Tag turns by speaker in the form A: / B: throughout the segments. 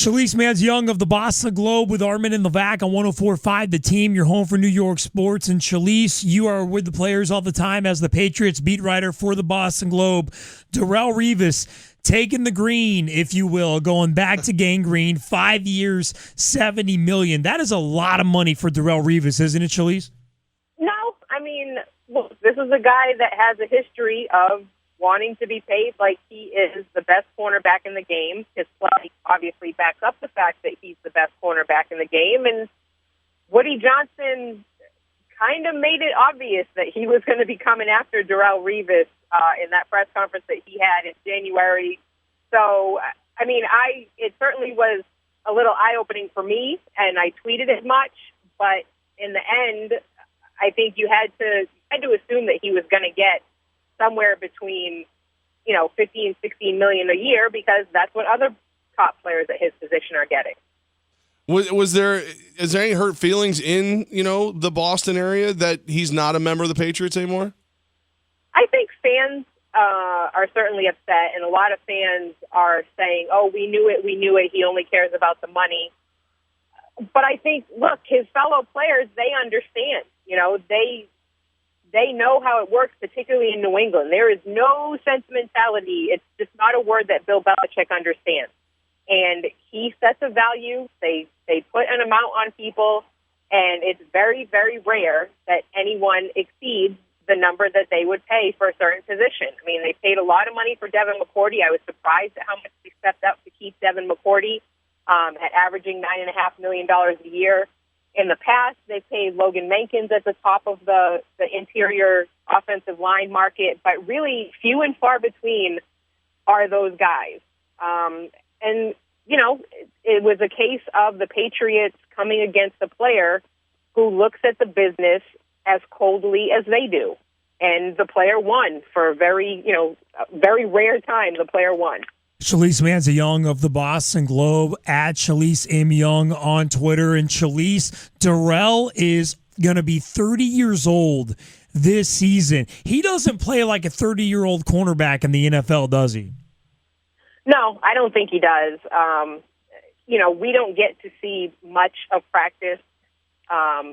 A: Shalise Manza Young of the Boston Globe with Armen and Levack on 104.5 The Team. You're home for New York sports. And Shalise, you are with the players all the time as the Patriots beat writer for the Boston Globe. Darrelle Revis taking the green, if you will, going back to gangrene. 5 years, $70 million. That is a lot of money for Darrelle Revis, isn't it, Shalise?
B: No, I mean, look, this is a guy that has a history of wanting to be paid like he is the best cornerback in the game. His play obviously backs up the fact that he's the best cornerback in the game. And Woody Johnson kind of made it obvious that he was going to be coming after Darrelle Revis in that press conference that he had in January. So, I mean, it certainly was a little eye-opening for me, and I tweeted as much. But in the end, I think you had to assume that he was going to get somewhere between, 15, 16 million a year, because that's what other top players at his position are getting.
C: Is there any hurt feelings in, the Boston area that he's not a member of the Patriots anymore?
B: I think fans are certainly upset, and a lot of fans are saying, oh, we knew it, he only cares about the money. But I think, look, his fellow players, they understand, they know how it works, particularly in New England. There is no sentimentality. It's just not a word that Bill Belichick understands. And he sets a value. They put an amount on people, and it's very, very rare that anyone exceeds the number that they would pay for a certain position. I mean, they paid a lot of money for Devin McCourty. I was surprised at how much they stepped up to keep Devin McCourty at averaging $9.5 million a year. In the past, they paid Logan Mankins at the top of the interior offensive line market, but really few and far between are those guys. And, it was a case of the Patriots coming against a player who looks at the business as coldly as they do. And the player won for a very rare time. The player won.
A: Shalise Manza Young of the Boston Globe, at Shalise M. Young on Twitter. And Shalise, Darrelle is going to be 30 years old this season. He doesn't play like a 30-year-old cornerback in the NFL, does he?
B: No, I don't think he does. We don't get to see much of practice.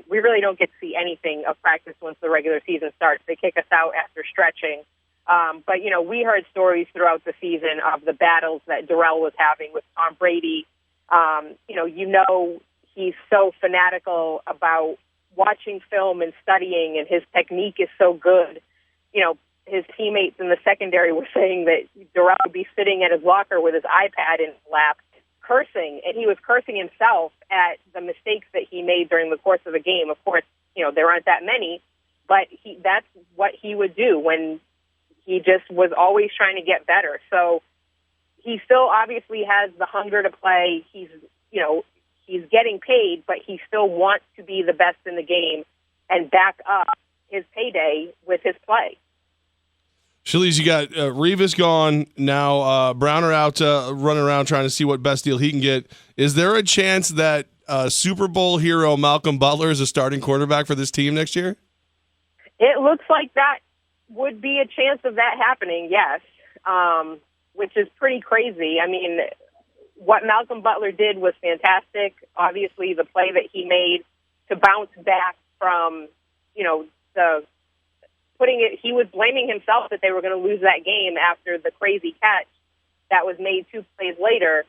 B: We really don't get to see anything of practice once the regular season starts. They kick us out after stretching. But we heard stories throughout the season of the battles that Darrelle was having with Tom Brady. He's so fanatical about watching film and studying, and his technique is so good. His teammates in the secondary were saying that Darrelle would be sitting at his locker with his iPad in his lap, cursing, and he was cursing himself at the mistakes that he made during the course of the game. Of course, there aren't that many, but that's what he would do when he just was always trying to get better. So he still obviously has the hunger to play. He's getting paid, but he still wants to be the best in the game and back up his payday with his play.
C: Shalise, you got Revis gone now. Browner out running around trying to see what best deal he can get. Is there a chance that Super Bowl hero Malcolm Butler is a starting quarterback for this team next year?
B: It looks like that would be a chance of that happening, yes, which is pretty crazy. I mean, what Malcolm Butler did was fantastic. Obviously, the play that he made to bounce back from, he was blaming himself that they were going to lose that game after the crazy catch that was made 2 plays later.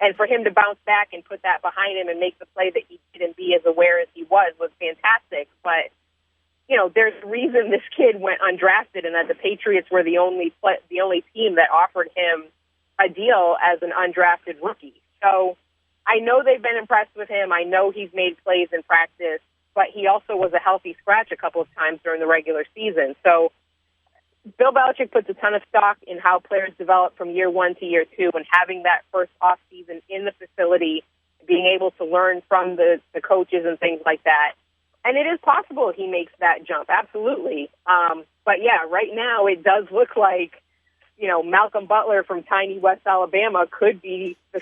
B: And for him to bounce back and put that behind him and make the play that he did and be as aware as he was fantastic. But there's a reason this kid went undrafted, and that the Patriots were the only team that offered him a deal as an undrafted rookie. So I know they've been impressed with him. I know he's made plays in practice, but he also was a healthy scratch a couple of times during the regular season. So Bill Belichick puts a ton of stock in how players develop from year 1 to year 2, and having that first off season in the facility, being able to learn from the coaches and things like that. And it is possible he makes that jump, absolutely. But yeah, right now it does look like, Malcolm Butler from tiny West Alabama could be a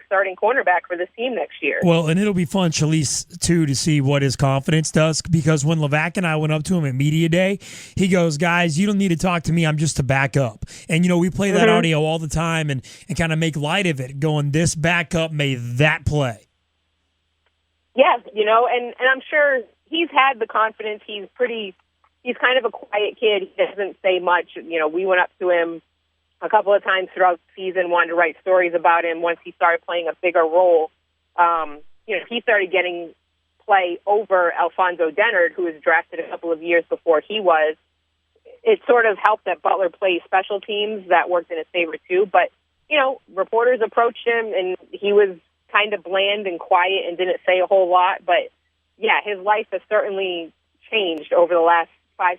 B: starting cornerback for this team next year.
A: Well, and it'll be fun, Shalise, too, to see what his confidence does, because when Levack and I went up to him at Media Day, he goes, guys, you don't need to talk to me. I'm just a backup. And, we play that audio all the time and kind of make light of it, going, this backup made that play.
B: Yeah, and I'm sure he's had the confidence. He's kind of a quiet kid. He doesn't say much. We went up to him a couple of times throughout the season, wanted to write stories about him. Once he started playing a bigger role, he started getting play over Alfonso Dennard, who was drafted a couple of years before he was. It sort of helped that Butler plays special teams. That worked in his favor too. But, reporters approached him, and he was kind of bland and quiet and didn't say a whole lot. But, yeah, his life has certainly changed over the last